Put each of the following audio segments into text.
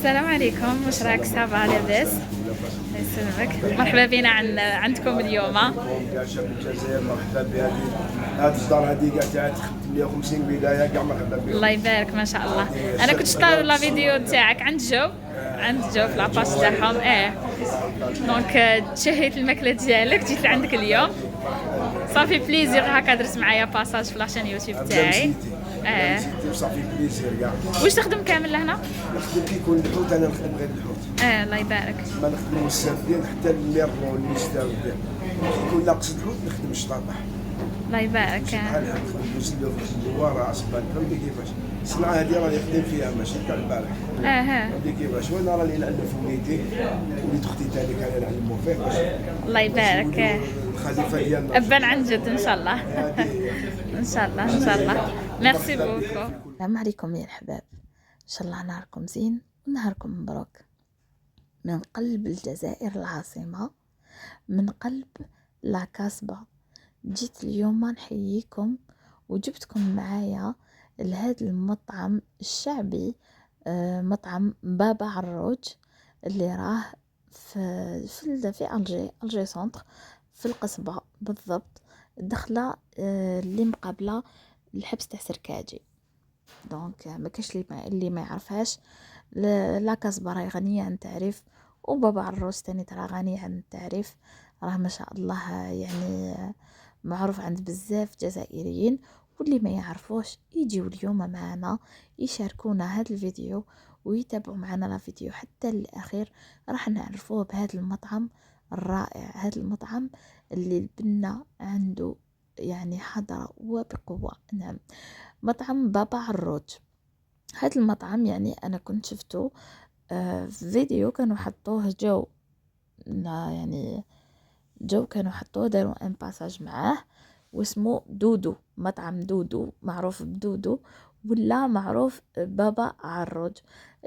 السلام عليكم، واش راك؟ صافا لاباس؟ الله يسلمك. مرحبا بنا عندكم اليوم. كاع شاب الجزائر مرحبا بهذه هذا الصدار هذه كاع تاع 850 بدايه كاع مرحبا بهم. الله يبارك ما شاء الله. انا كنت شفت لا فيديو تاعك عند جو في لاباج تاعهم. دونك تشهيت الماكله ديالك، جيت لعندك اليوم. صافي بليزير هكا درت معايا باساج في لاشين يوتيوب تاعي. صافي بليزير كاع. واش تخدم كامل لهنا؟ نخدم كي يكون الحوت، انا نخدم غير الحوت. الله يبارك. ما نخدموش السردين حتى الميرلو والميستر كي يكون ناقص الحوت نخدم الشطاطح. الله يبارك. بحال هكا نخدم بوزلو الدوار عصبان، فهمتي كيفاش؟ الصناعه هذه راني خدم فيها ماشي تاع البارح. فهمتي كيفاش؟ وانا راني نعلم في وليدي، وليد اختي ثاني كان نعلمو فيه باش الله يبارك. الخليفه ديالنا. ابان عن جد ان شاء الله. ان شاء الله ان شاء الله. ميرسي بوكو. السلام عليكم يا الحباب، ان شاء الله نهاركم زين ونهاركم مبروك. من قلب الجزائر العاصمة، من قلب لاكاسبا، جيت اليوم نحييكم وجبتكم معايا لهذا المطعم الشعبي، مطعم بابا عروج اللي راه في الجي سنتر، في القصبة بالضبط، دخله اللي مقابله الحبس تاع سركاجي. دونك ما كاش اللي ما يعرفهاش. لا كاسبا راهي غنيه عن التعريف، وبابا عروس تاني ترى غني عن التعريف. راه ما شاء الله يعني معروف عند بزاف جزائريين، واللي ما يعرفوش يجيو اليوم معنا يشاركونا هذا الفيديو ويتابعوا معنا لا فيديو حتى الاخير. راح نعرفوه بهذا المطعم الرائع، هذا المطعم اللي البنة عنده يعني حضرة وبقوة. نعم، مطعم بابا عروج. هذا المطعم يعني انا كنت شفته في فيديو كانوا حطوه يعني جو كانوا حطوه، داروا ان باساج معاه واسمه دودو، مطعم دودو، معروف بدودو ولا معروف بابا عروج.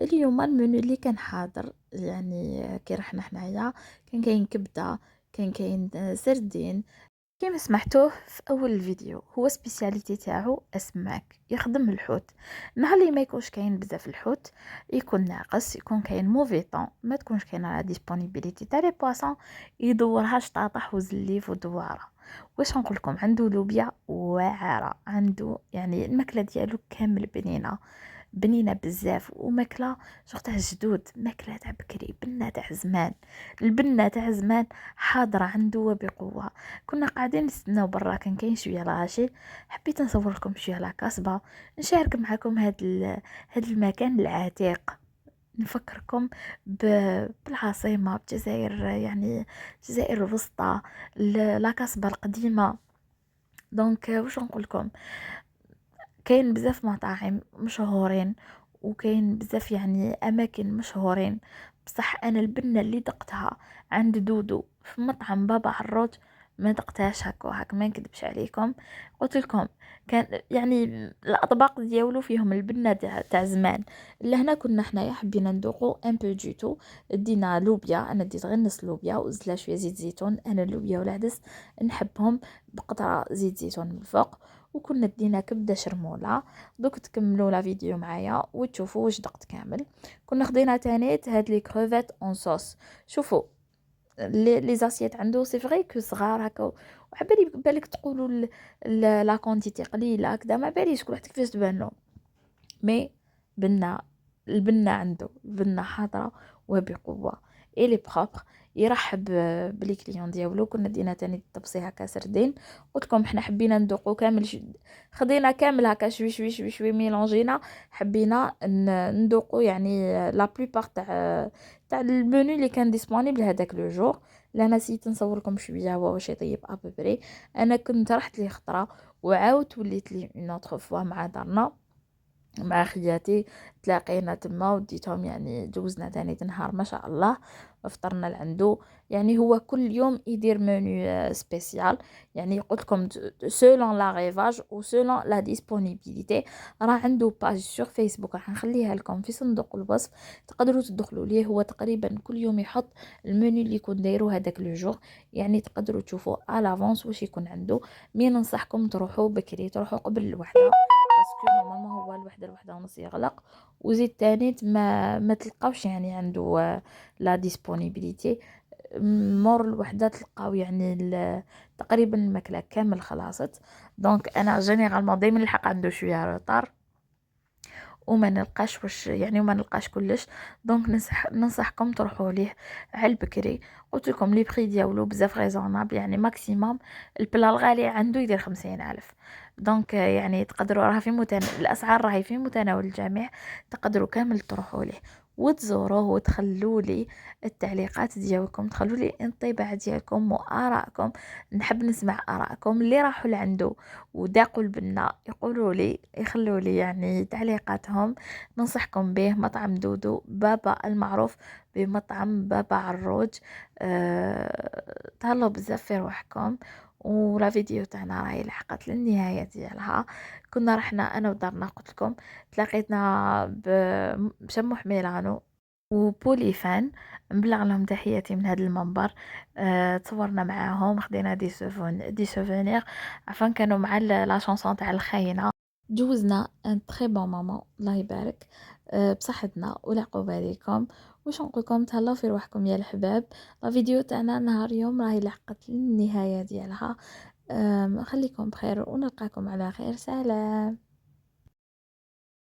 اليوم المنيو اللي كان حاضر يعني كي رحنا حنايا كان كاين كبده، كان كاين سردين. كيما سمعتوه في اول الفيديو، هو سبيسياليتي تاعو اسماك، يخدم الحوت. نهار اللي ما يكونش كاين بزاف الحوت، يكون ناقص، يكون كاين موفي طون، ما تكونش كاينه لا ديسپونيبيليتي تاع لي بواسون، يدورها شطاطح وزليف ودواره. واش نقول لكم، عنده لوبيا واعره، عنده يعني الماكله ديالو كامل بنينه بزاف، وماكله شغل تاع جدود، ماكله تاع بكري، بنه تاع زمان. البنه تاع زمان حاضره عنده وبقوه. كنا قاعدين نستناو برا، كان كاين شويه العشاء، حبيت نصور لكم شويه لا كاسبه، نشارك معكم هاد المكان العتيق، نفكركم بالعاصمه بجزائر، يعني الجزائر الوسطى، لا كاسبه القديمه. دونك واش نقول لكم، كاين بزاف مطاعم مشهورين وكاين بزاف يعني اماكن مشهورين، بصح انا البنه اللي دقتها عند دودو في مطعم بابا عروج ما دقتهاش هكا ما نكذبش عليكم. قلت لكم كان يعني الاطباق ديالو فيهم البنه تاع زمان. لهنا كنا حنايا حبينا ندوقو ان بو جيتو، دينا لوبيا، انا ديت غير نص لوبيا وزدت لها شويه زيت زيتون، انا اللوبيا والعدس نحبهم بقطره زيت زيتون من الفوق. وكنا دينا كبده شرموله. دوك تكملوا لا فيديو معايا وتشوفوا واش دقت كامل. كنا خدينا تانيت هاد لي كروفيت اون صوص. شوفوا لي زاسيات عنده سي فري كو صغار هكا، وعبالي بالك تقولوا لا كونتيتي قليله هكذا، ما باليش كل واحد كيفاش تبانلو، مي بنا البنه عنده البنه حاضره وبقوه، اي لي بروبر، يرحب بلي كليون ديالو. كنا دينا تاني طبسي هكا سردين، قلت لكم حنا حبينا ندوقو كامل خدينا كامل هكا شوي شوي شوي شوي ميلونجينا، حبينا ندوقو يعني لا بلوبار تاع المنيو اللي كان ديسپونيبل هذاك لو جور. لا نسيت نصور لكم شويه هو واش يطيب ابوبري. انا كنت رحت لي خطره وعاودت وليت لي اون اوتر فوا مع دارنا مع خياتي، تلاقينا تما وديتهم يعني جوزنا تاني نهار ما شاء الله، فطرنا لعندو. يعني هو كل يوم يدير منيو سبيسيال، يعني قلت لكم سولون لا ريفاج و سولون لا ديسپونيبيليتي. راه عنده باج سور فيسبوك، راح نخليها لكم في صندوق الوصف، تقدروا تدخلوا ليه. هو تقريبا كل يوم يحط المنيو اللي يكون دايرو هذاك لو جور، يعني تقدروا تشوفوا على لافونس واش يكون عنده. مي ننصحكم تروحوا بكري، تروحوا قبل الوحده، باسكو نورمالمون هو الوحدة ونص يغلق، وزيد تاني ما تلقاوش يعني عنده لا ديسپونيبيليتي. مور الوحدة تلقاو يعني تقريبا الماكلة كامل خلاصت. دونك انا جينيرالمون دايما نلحق عنده شوية روطار وما نلقاش واش يعني وما نلقاش كلش. دونك ننصحكم تروحوا ليه على البكري. قلت لكم لي بري ديالو بزاف ريزونابل، يعني ماكسيموم البلا الغالي عنده يدير 50,000. دونك يعني تقدروا راه الاسعار راهي في متناول الجميع، تقدروا كامل تروحوا ليه وتزوروه وتخلوا لي التعليقات ديالكم، تخلوا لي الانطباع ديالكم وارائكم. نحب نسمع ارائكم اللي راحوا لعنده وداقوا البنه، يقولوا لي يخلوا لي يعني تعليقاتهم. ننصحكم به مطعم دودو بابا المعروف بمطعم بابا عروج. تهلاو بزاف في روحكم. ولا فيديو تاعنا راهي لحقت للنهايه ديالها. كنا رحنا انا ودارنا، قلت لكم تلاقيتنا بشموح ميلانو وبولي فان، نبلغ لهم تحياتي من هذا المنبر. تصورنا معاهم، خدينا دي سوفونير عفوا، كانوا مع لا شانسون تاع الخاينه. جوزنا ان تري بون ماما الله يبارك بصحتنا والعقوبه عليكم. واش نقولكم، تهلاو في روحكم يا الحباب. لا فيديو تاعنا نهار يوم راهي لحقت للنهايه ديالها. خليكم بخير ونلقاكم على خير. سلام.